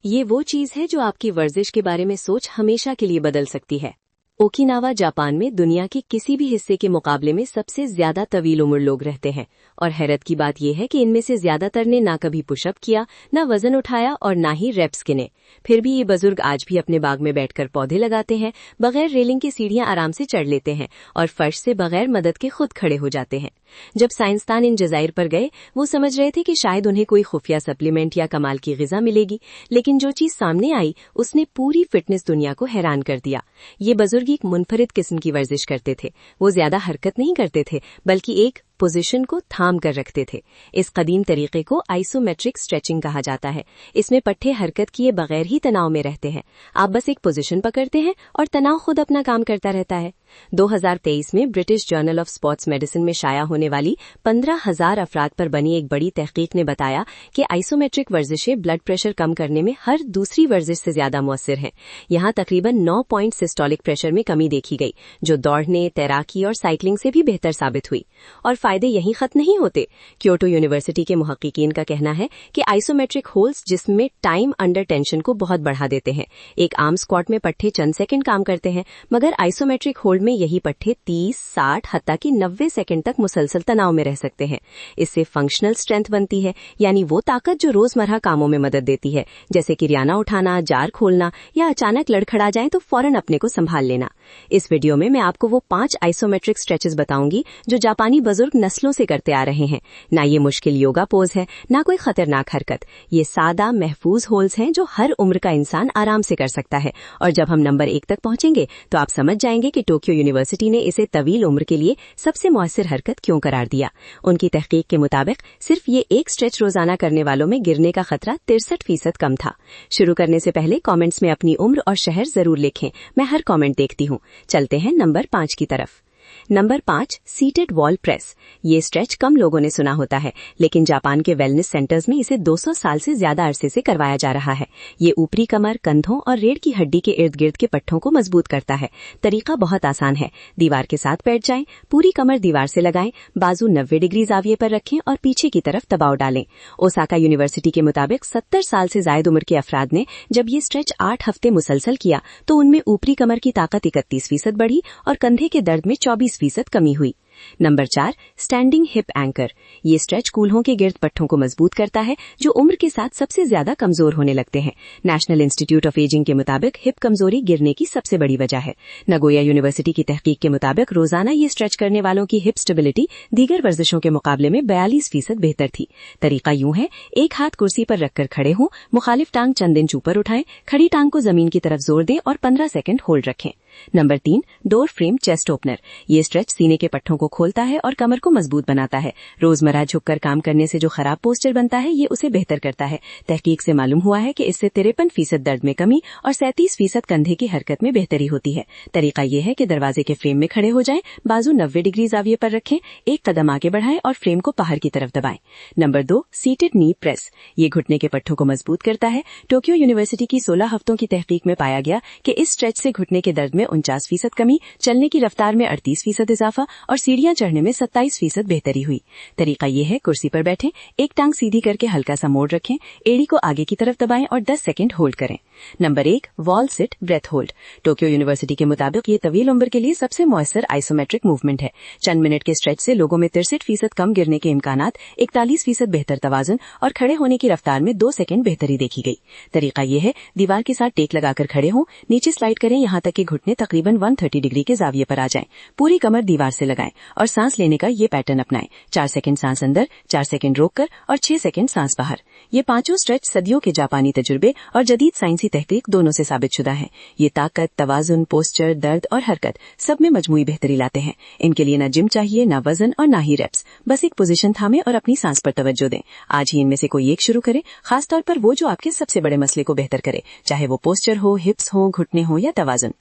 ये वो चीज है जो आपकी वर्जिश के बारे में सोच हमेशा के लिए बदल सकती है। ओकिनावा जापान में दुनिया के किसी भी हिस्से के मुकाबले में सबसे ज्यादा तवील उम्र लोग रहते हैं, और हैरत की बात यह है कि इनमें से ज्यादातर ने ना कभी पुशअप किया, ना वजन उठाया और ना ही रेप्स गिने। फिर भी ये बुजुर्ग आज भी अपने बाग में बैठकर पौधे लगाते हैं, बगैर रेलिंग की सीढ़ियां आराम से चढ़ लेते हैं और फर्श से बगैर मदद के खुद खड़े हो जाते हैं। जब साइंसदान इन जजायर पर गए, वो समझ रहे थे कि शायद उन्हें कोई खुफिया सप्लीमेंट या कमाल की गिजा मिलेगी, लेकिन जो चीज सामने आई उसने पूरी फिटनेस दुनिया को हैरान कर दिया। ये बुजुर्ग एक मुनफरिद किस्म की वर्जिश करते थे। वो ज्यादा हरकत नहीं करते थे, बल्कि एक पोजीशन को थाम कर रखते थे। इस कदीम तरीके को आइसोमेट्रिक स्ट्रेचिंग कहा जाता है। इसमें पट्टे हरकत किए बगैर ही तनाव में रहते हैं। आप बस एक पोजीशन पकड़ते हैं और तनाव खुद अपना काम करता रहता है। 2023 में British journal of sports medicine में शाया होने वाली 15,000 अफराद पर बनी एक बड़ी तहकीक ने बताया कि आइसोमेट्रिक वर्जिशें ब्लड प्रेशर कम करने में हर दूसरी वर्जिश से ज्यादा मुअस्सिर हैं। यहाँ तकरीबन 9 पॉइंट सिस्टोलिक प्रेशर में कमी देखी गई, जो दौड़ने, तैराकी और साइकिलिंग से भी बेहतर साबित हुई। और फायदे यहीं खत्म नहीं होते। क्योटो यूनिवर्सिटी के मुहक्किकीन का कहना है कि आइसोमेट्रिक होल्ड्स जिस्म में टाइम अंडर टेंशन को बहुत बढ़ा देते हैं। एक आर्म स्क्वाट में पट्टे चंद सेकंड काम करते हैं, मगर आइसोमेट्रिक होल्ड में यही पट्टे 30, 60, हत्ता कि 90 सेकंड तक मुसलसल तनाव में रह सकते हैं। इससे फंक्शनल स्ट्रेंथ बनती है, यानी वो ताकत जो रोजमर्रा कामों में मदद देती है, जैसे किरियाना उठाना, जार खोलना या अचानक लड़खड़ा जाए तो फौरन अपने को संभाल लेना। इस वीडियो में मैं आपको वो 5 आइसोमेट्रिक स्ट्रेचेस बताऊंगी जो जापानी बुजुर्ग नस्लों से करते आ रहे हैं। ना ये मुश्किल योगा पोज है, ना कोई खतरनाक हरकत। ये सादा महफूज होल्स हैं जो हर उम्र का इंसान आराम से कर सकता है। और जब हम नंबर 1 तक पहुंचेंगे तो आप समझ जाएंगे कि टोक्यो यूनिवर्सिटी ने इसे तवील उम्र के लिए सबसे मुअस्सिर हरकत क्यों करार दिया। उनकी तहकीक के मुताबिक सिर्फ ये एक स्ट्रेच रोजाना करने वालों में गिरने का खतरा 63% कम था। शुरू करने से पहले कमेंट्स में अपनी उम्र और शहर जरूर लिखें। मैं हर कमेंट देखती हूँ। चलते हैं नंबर 5 की तरफ। Number 5, seated wall press. ये स्ट्रेच कम लोगों ने सुना होता है, लेकिन जापान के वेलनेस सेंटर्स में इसे 200 साल से ज्यादा अरसे से करवाया जा रहा है। ये ऊपरी कमर, कंधों और रीढ़ की हड्डी के इर्द गिर्द के पट्टों को मजबूत करता है। तरीका बहुत आसान है। दीवार के साथ बैठ जाएं, पूरी कमर दीवार से लगाएं, बाजू 90 डिग्री जाविये पर रखें और पीछे की तरफ दबाव डालें। ओसाका यूनिवर्सिटी के मुताबिक 70 साल से ज्यादा उम्र के अफराद ने जब ये स्ट्रेच 8 हफ्ते मुसलसल किया तो उनमें ऊपरी कमर की ताकत 31% बढ़ी और कंधे के दर्द में 24% कमी हुई। Number 4, standing hip anchor. ये स्ट्रेच कूल्हों के गिर्द पट्टों को मजबूत करता है, जो उम्र के साथ सबसे ज्यादा कमजोर होने लगते हैं। नेशनल इंस्टीट्यूट ऑफ एजिंग के मुताबिक हिप कमजोरी गिरने की सबसे बड़ी वजह है। नगोया यूनिवर्सिटी की तहकीक के मुताबिक रोजाना ये स्ट्रेच करने वालों की हिप स्टेबिलिटी दीगर वर्जिशों के मुकाबले में 42% बेहतर थी। तरीका यूं है, एक हाथ कुर्सी पर रखकर खड़े हों, मुखालिफ टांग चंद इंच ऊपर उठाएं, खड़ी टांग को जमीन की तरफ जोर दें और 15 सेकंड होल्ड रखें। Number 3, door frame chest opener. ये स्ट्रेच सीने के पट्टों को खोलता है और कमर को मजबूत बनाता है। रोजमर्रा झुककर काम करने से जो खराब पोस्चर बनता है, ये उसे बेहतर करता है। तहकीक से मालूम हुआ है कि इससे 53% दर्द में कमी और 37% कंधे की हरकत में बेहतरी होती है। तरीका यह है कि दरवाजे के फ्रेम में खड़े हो जाएं, बाजू 90 डिग्री जाविये पर रखें, एक कदम आगे बढ़ाएं और फ्रेम को बाहर की तरफ दबाएं। नंबर 2, सीटेड नी प्रेस। ये घुटने के पट्टों को मजबूत करता है। टोक्यो यूनिवर्सिटी की 16 हफ्तों की तहकीक में पाया गया कि इस स्ट्रेच से घुटने के दर्द में 49% कमी, चलने की रफ्तार में 38% इजाफा और सीढ़ियां चढ़ने में 27% बेहतरी हुई। तरीका यह है, कुर्सी पर बैठें, एक टांग सीधी करके हल्का सा मोड़ रखें, एड़ी को आगे की तरफ दबाएं और 10 सेकंड होल्ड करें। Number 1, wall sit breath hold. Tokyo university के मुताबिक ये तवील उम्र के लिए सबसे मुअस्सर आइसोमेट्रिक मूवमेंट है। चंद मिनट के स्ट्रेच से लोगों में 63% कम गिरने के इम्कानात, 41% बेहतर तवाजुन और खड़े होने की रफ्तार में 2 सेकंड बेहतरी देखी गई। तरीका यह है, दीवार के साथ टेक लगाकर खड़े हों, नीचे स्लाइड करें यहाँ तक कि घुटने तकरीबन 130 डिग्री के जाविये पर आ जाएं, पूरी कमर दीवार से लगाएं और सांस लेने का ये पैटर्न अपनाएं। 4 सेकंड सांस अंदर, 4 सेकंड रोककर और 6 सेकंड सांस बाहर। ये पांचों स्ट्रेच सदियों के जापानी तजुर्बे और जदीद साइंसी तहकीक दोनों से साबित शुदा है। ये ताकत, तवाजुन, पोस्चर, दर्द और हरकत सब में मजमूई बेहतरी लाते हैं। इनके लिए न जिम चाहिए, न वजन और न ही रेप्स। बस एक पोजीशन थामे और अपनी सांस पर तवज्जो दें। आज ही इनमें से कोई एक शुरू करें, खासतौर पर वो जो आपके सबसे बड़े मसले को बेहतर करे, चाहे वो पोस्चर हो, हिप्स हो, घुटने हो या तवाजुन।